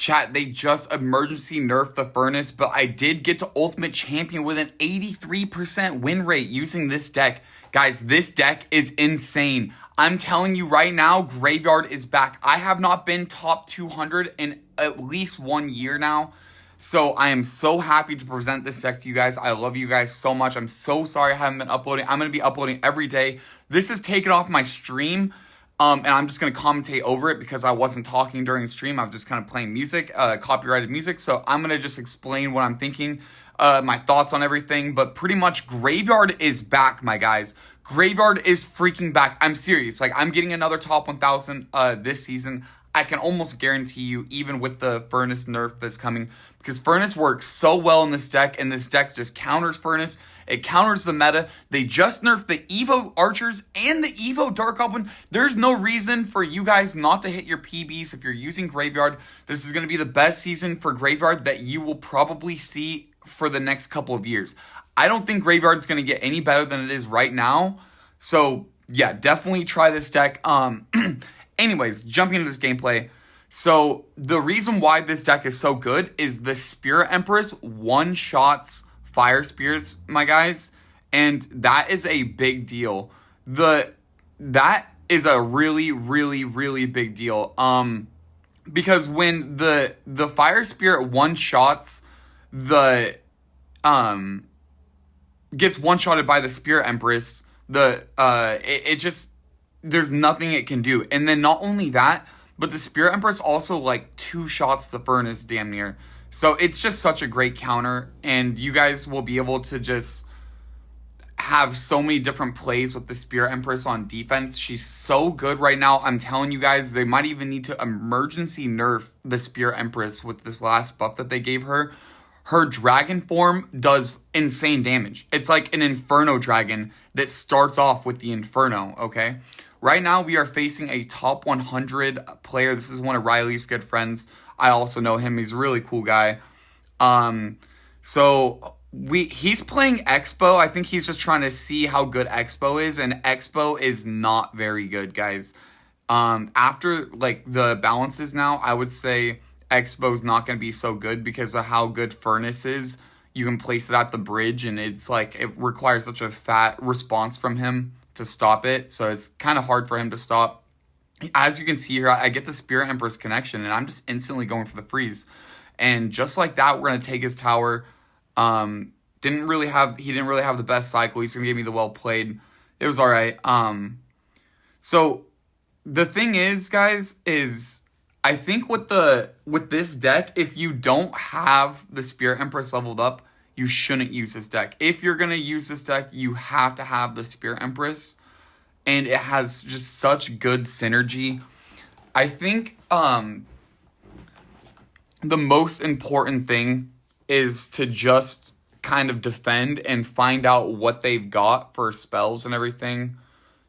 Chat, they just emergency nerfed the Furnace, but I did get to Ultimate Champion with an 83% win rate using this deck. Guys, this deck is insane. I'm telling you right now, Graveyard is back. I have not been top 200 in at least 1 year now. So I am so happy to present this deck to you guys. I love you guys so much. I'm so sorry I haven't been uploading. I'm going to be uploading every day. This is taken off my stream. And I'm just going to commentate over it because I wasn't talking during the stream. I was just kind of playing music, copyrighted music. So I'm going to just explain what I'm thinking, my thoughts on everything. But pretty much Graveyard is back, my guys. Graveyard is freaking back. I'm serious. Like, I'm getting another top 1,000 this season. I can almost guarantee you, even with the Furnace nerf that's coming, because Furnace works so well in this deck, and this deck just counters Furnace. It counters the meta. They just nerfed the Evo Archers and the Evo Dark Goblin. There's no reason for you guys not to hit your PBs if you're using Graveyard. This is going to be the best season for Graveyard that you will probably see for the next couple of years. I don't think Graveyard is going to get any better than it is right now. So, yeah, definitely try this deck. Anyways, jumping into this gameplay. So, the reason why this deck is so good is the Spirit Empress one-shots Fire Spirits, my guys. And that is a big deal. That is a really, really, really big deal. Because when the Fire Spirit one-shots gets one-shotted by the Spirit Empress, it just, there's nothing it can do. And then not only that, but the Spirit Empress also like two-shots the Furnace damn near. So it's just such a great counter, and you guys will be able to just have so many different plays with the Spirit Empress on defense. She's so good right now. I'm telling you guys, they might even need to emergency nerf the Spirit Empress with this last buff that they gave her. Her dragon form does insane damage. It's like an Inferno dragon that starts off with the Inferno, okay? Right now, we are facing a top 100 player. This is one of Riley's good friends. I also know him. He's a really cool guy. So he's playing Expo. I think he's just trying to see how good Expo is, and Expo is not very good, guys. After like the balances now, I would say Expo's not going to be so good because of how good Furnace is. You can place it at the bridge, and it's like it requires such a fat response from him to stop it, so it's kind of hard for him to stop. As you can see here, I get the Spirit Empress connection, and I'm just instantly going for the freeze. And just like that, we're going to take his tower. He didn't really have the best cycle. He's going to give me the well played. It was all right. So the thing is, guys, is I think with this deck, if you don't have the Spirit Empress leveled up, you shouldn't use this deck. If you're going to use this deck, you have to have the Spirit Empress. And it has just such good synergy. I think the most important thing is to just kind of defend and find out what they've got for spells and everything.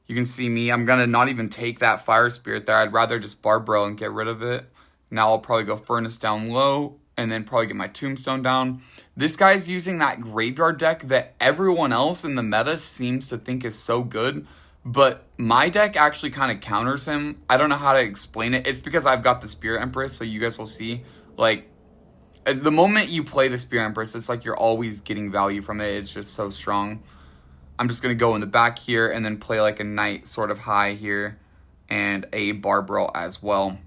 You can see me. I'm going to not even take that Fire Spirit there. I'd rather just Barbro and get rid of it. Now I'll probably go Furnace down low and then probably get my Tombstone down. This guy's using that Graveyard deck that everyone else in the meta seems to think is so good. But my deck actually kind of counters him. I don't know how to explain it. It's because I've got the Spirit Empress, so you guys will see. Like, the moment you play the Spirit Empress, it's like you're always getting value from it. It's just so strong. I'm just going to go in the back here and then play like a Knight sort of high here. And a Barbaro as well.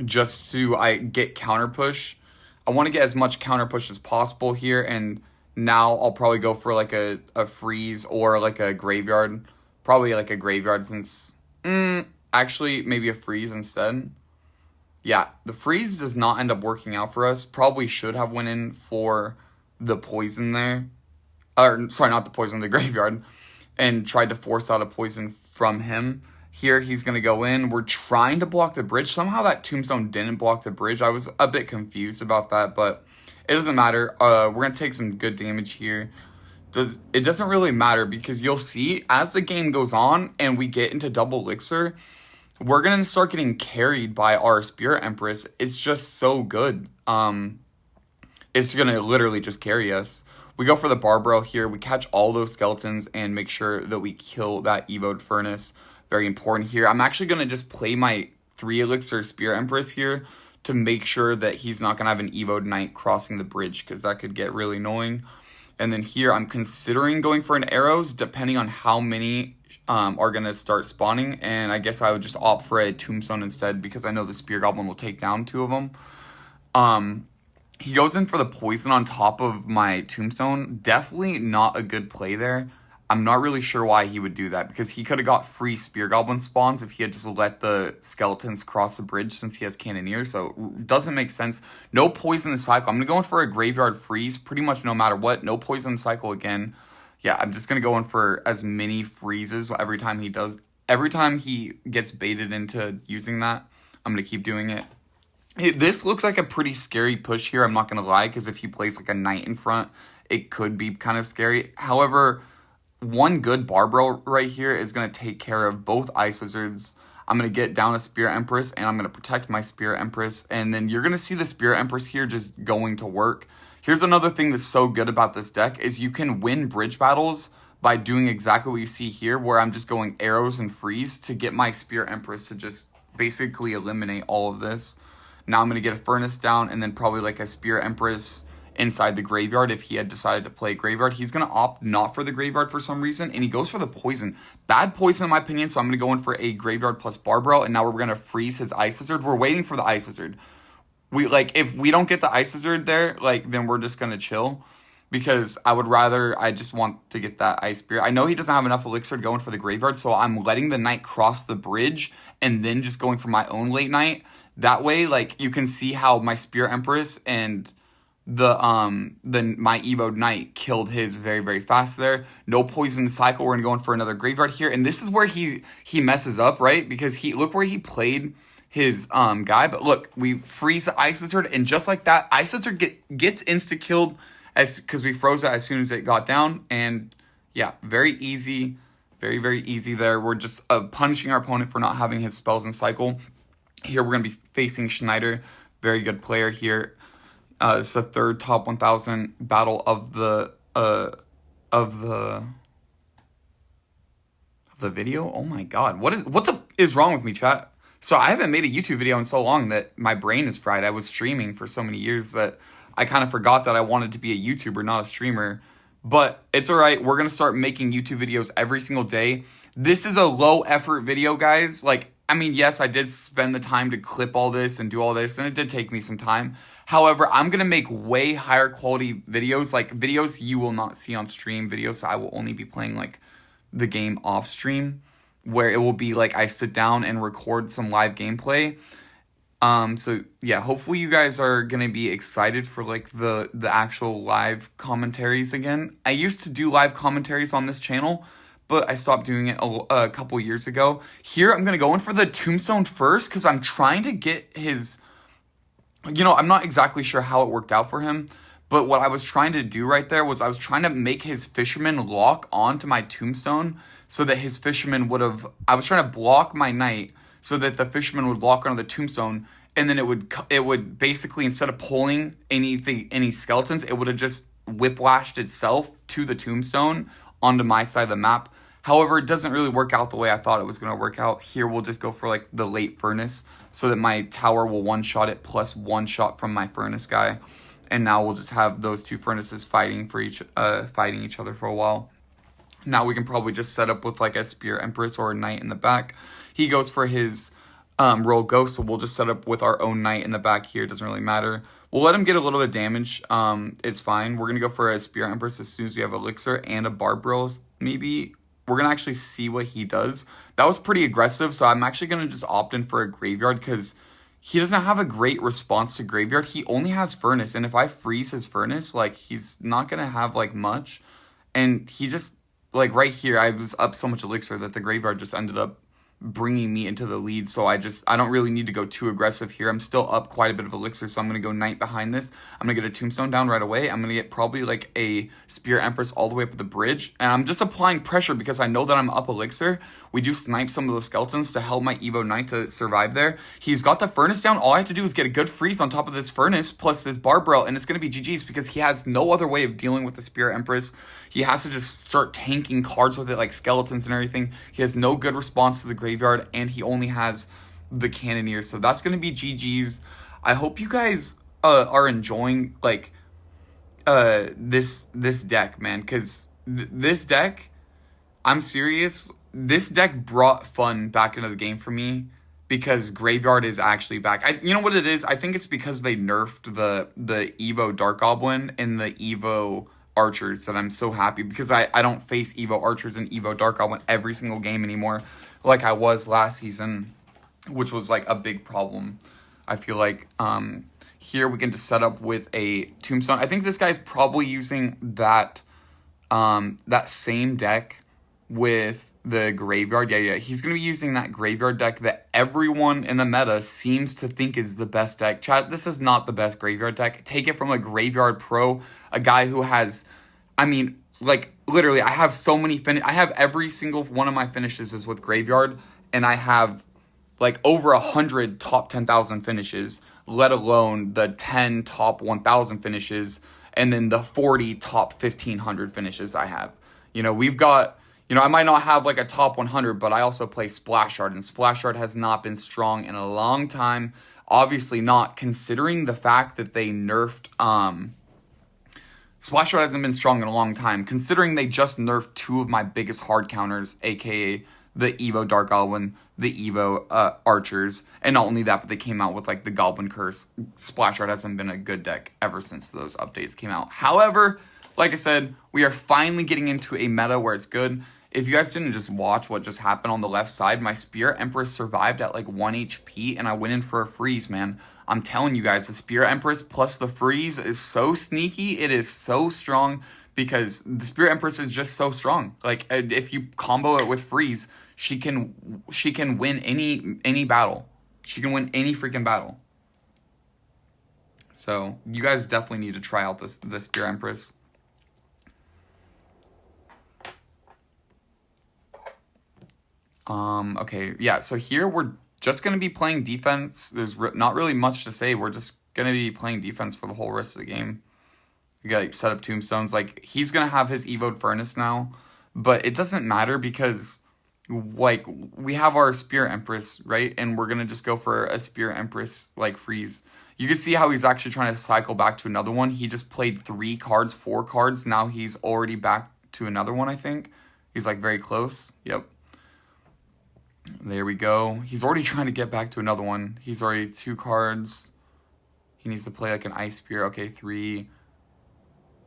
Just to get counter push. I want to get as much counter push as possible here. And now I'll probably go for like a freeze or like a Graveyard. Probably like a Graveyard since... actually, maybe a freeze instead. Yeah, the freeze does not end up working out for us. Probably should have went in for the poison there. Or, sorry, not the poison, the Graveyard. And tried to force out a poison from him. Here, he's going to go in. We're trying to block the bridge. Somehow that Tombstone didn't block the bridge. I was a bit confused about that, but it doesn't matter. We're going to take some good damage here. It doesn't really matter because you'll see as the game goes on and we get into double elixir, we're going to start getting carried by our Spirit Empress. It's just so good. It's going to literally just carry us. We go for the Barbaro here. We catch all those skeletons and make sure that we kill that Evoed Furnace. Very important here. I'm actually going to just play my 3 elixir Spirit Empress here to make sure that he's not going to have an Evo Knight crossing the bridge, because that could get really annoying. And then here I'm considering going for an arrows, depending on how many are going to start spawning. And I guess I would just opt for a tombstone instead, because I know the spear goblin will take down 2 of them. He goes in for the poison on top of my tombstone. Definitely not a good play there. I'm not really sure why he would do that, because he could have got free spear goblin spawns if he had just let the skeletons cross the bridge, since he has cannoneer. So it doesn't make sense. No poison in the cycle. I'm going to go in for a graveyard freeze pretty much no matter what. No poison in the cycle again. Yeah, I'm just going to go in for as many freezes every time he does. Every time he gets baited into using that, I'm going to keep doing it. This looks like a pretty scary push here, I'm not going to lie, because if he plays like a knight in front, it could be kind of scary. However, one good barbell right here is going to take care of both Ice Lizards. I'm going to get down a Spear Empress, and I'm going to protect my Spear Empress. And then you're going to see the Spear Empress here just going to work. Here's another thing that's so good about this deck, is you can win bridge battles by doing exactly what you see here, where I'm just going arrows and freeze to get my Spear Empress to just basically eliminate all of this. Now I'm going to get a Furnace down, and then probably like a Spear Empress inside the graveyard if he had decided to play graveyard. He's going to opt not for the graveyard for some reason, and he goes for the poison. Bad poison in my opinion, so I'm going to go in for a graveyard plus barbell, and now we're going to freeze his Ice Lizard. We're waiting for the Ice Lizard. If we don't get the Ice Lizard there, then we're just going to chill, because I just want to get that Ice Spear. I know he doesn't have enough elixir to go in for the graveyard, so I'm letting the Knight cross the bridge and then just going for my own late Knight. That way, you can see how my Spear Empress and my Evo Knight killed his very, very fast there. No poison in the cycle. We're going to go in for another graveyard here. And this is where he messes up, right? Because look where he played his guy. But look, we freeze the Ice Lizard, and just like that, Ice Lizard gets insta-killed because we froze it as soon as it got down. And yeah, very easy. Very, very easy there. We're just punishing our opponent for not having his spells in cycle. Here we're going to be facing Schneider. Very good player here. It's the 3rd top 1000 battle of the video. Oh my god, what is wrong with me, chat? So I haven't made a YouTube video in so long that my brain is fried. I was streaming for so many years that I kind of forgot that I wanted to be a YouTuber, not a streamer. But it's all right. We're gonna start making YouTube videos every single day. This is a low effort video, guys. Yes, I did spend the time to clip all this and do all this, and it did take me some time. However, I'm going to make way higher quality videos, videos you will not see on stream, videos I will only be playing, the game off stream, where it will be, I sit down and record some live gameplay. So, yeah, hopefully you guys are going to be excited for, the actual live commentaries again. I used to do live commentaries on this channel, but I stopped doing it a couple years ago. Here, I'm going to go in for the Tombstone first, because I'm trying to get his... I'm not exactly sure how it worked out for him, but what I was trying to do right there was I was trying to make his Fisherman lock onto my Tombstone so that his Fisherman would have... I was trying to block my Knight so that the Fisherman would lock onto the Tombstone, and then it would basically, instead of pulling any skeletons, it would have just whiplashed itself to the Tombstone onto my side of the map. However, it doesn't really work out the way I thought it was going to work out. Here, we'll just go for, the late Furnace so that my tower will one-shot it plus one shot from my Furnace guy. And now we'll just have those 2 Furnaces fighting each other for a while. Now we can probably just set up with, a Spear Empress or a Knight in the back. He goes for his Royal Ghost, so we'll just set up with our own Knight in the back here. It doesn't really matter. We'll let him get a little bit of damage. It's fine. We're going to go for a Spear Empress as soon as we have Elixir and a Barbell, maybe. We're going to actually see what he does. That was pretty aggressive, so I'm actually going to just opt in for a Graveyard, because he doesn't have a great response to Graveyard. He only has Furnace, and if I freeze his Furnace, he's not going to have, much. And he just, right here, I was up so much Elixir that the Graveyard just ended up bringing me into the lead, so I don't really need to go too aggressive here. I'm still up quite a bit of Elixir, so I'm going to go Knight behind this. I'm going to get a Tombstone down right away. I'm going to get probably a Spear Empress all the way up to the bridge, and I'm just applying pressure because I know that I'm up Elixir. We do snipe some of those skeletons to help my Evo Knight to survive there. He's got the Furnace down. All I have to do is get a good freeze on top of this Furnace plus this Barbell, and it's going to be GG's because he has no other way of dealing with the Spear Empress. He has to just start tanking cards with it, skeletons and everything. He has no good response to the graveyard, and he only has the Cannoneer. So that's going to be GG's. I hope you guys are enjoying like this deck, man, because this deck, I'm serious. This deck brought fun back into the game for me because Graveyard is actually back. You know what it is? I think it's because they nerfed the Evo Dark Goblin and the Evo Archers that I'm so happy because I don't face Evo Archers and Evo Dark Goblin every single game anymore like I was last season, which was like a big problem. I feel like here we can just set up with a Tombstone. I think this guy's probably using that that same deck with the Graveyard. Yeah, he's going to be using that Graveyard deck that everyone in the meta seems to think is the best deck. Chat, this is not the best Graveyard deck. Take it from a Graveyard pro, a guy who has, I mean, like, literally, I have so many I have every single one of my finishes is with Graveyard, and I have, like, over 100 top 10,000 finishes, let alone the 10 top 1,000 finishes, and then the 40 top 1,500 finishes I have. You know, we've got, you know, I might not have, like, a top 100, but I also play Splash Art, and Splash Art has not been strong in a long time. Obviously not, considering the fact that they nerfed, Splash Art hasn't been strong in a long time, considering they just nerfed two of my biggest hard counters, aka the Evo Dark Goblin, the Evo Archers, and not only that, but they came out with like the Goblin Curse. Splash Art hasn't been a good deck ever since those updates came out. However, like I said, we are finally getting into a meta where it's good. If you guys didn't just watch what just happened on the left side, my Spirit Empress survived at like 1 HP, and I went in for a freeze, man. I'm telling you guys, the Spirit Empress plus the freeze is so sneaky. It is so strong because the Spirit Empress is just so strong. Like, if you combo it with freeze, she can win any battle. She can win any freaking battle. So, you guys definitely need to try out the Spirit Empress. Okay, yeah, so here we're just going to be playing defense. There's not really much to say. We're just going to be playing defense for the whole rest of the game. We got like set up tombstones. Like, he's going to have his Evoed Furnace now, but it doesn't matter because, like, we have our Spirit Empress, right? And we're going to just go for a Spirit Empress, like, freeze. You can see how he's actually trying to cycle back to another one. He just played 4 cards. Now he's already back to another one, I think. He's, like, very close. Yep. There we go. He's already trying to get back to another one. He's already 2 cards. He needs to play like an Ice Spear. Okay, 3.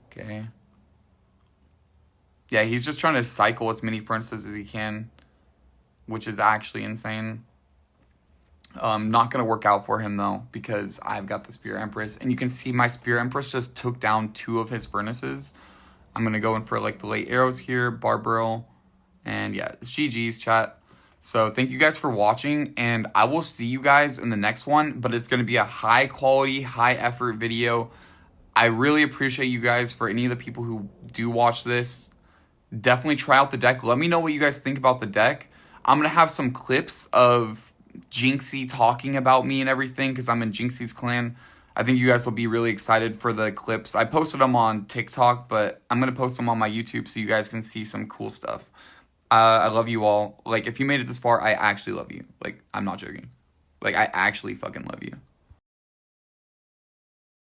Okay. Yeah, he's just trying to cycle as many furnaces as he can, which is actually insane. Not going to work out for him, though, because I've got the Spirit Empress. And you can see my Spirit Empress just took down 2 of his furnaces. I'm going to go in for like the late arrows here, Barbarrel. And yeah, it's GG's, chat. So thank you guys for watching, and I will see you guys in the next one, but it's going to be a high quality, high effort video. I really appreciate you guys. For any of the people who do watch this, definitely try out the deck. Let me know what you guys think about the deck. I'm going to have some clips of Jinxie talking about me and everything because I'm in Jinxie's clan. I think you guys will be really excited for the clips. I posted them on TikTok, but I'm going to post them on my YouTube so you guys can see some cool stuff. I love you all. Like, if you made it this far, I actually love you. Like, I'm not joking. Like, I actually fucking love you.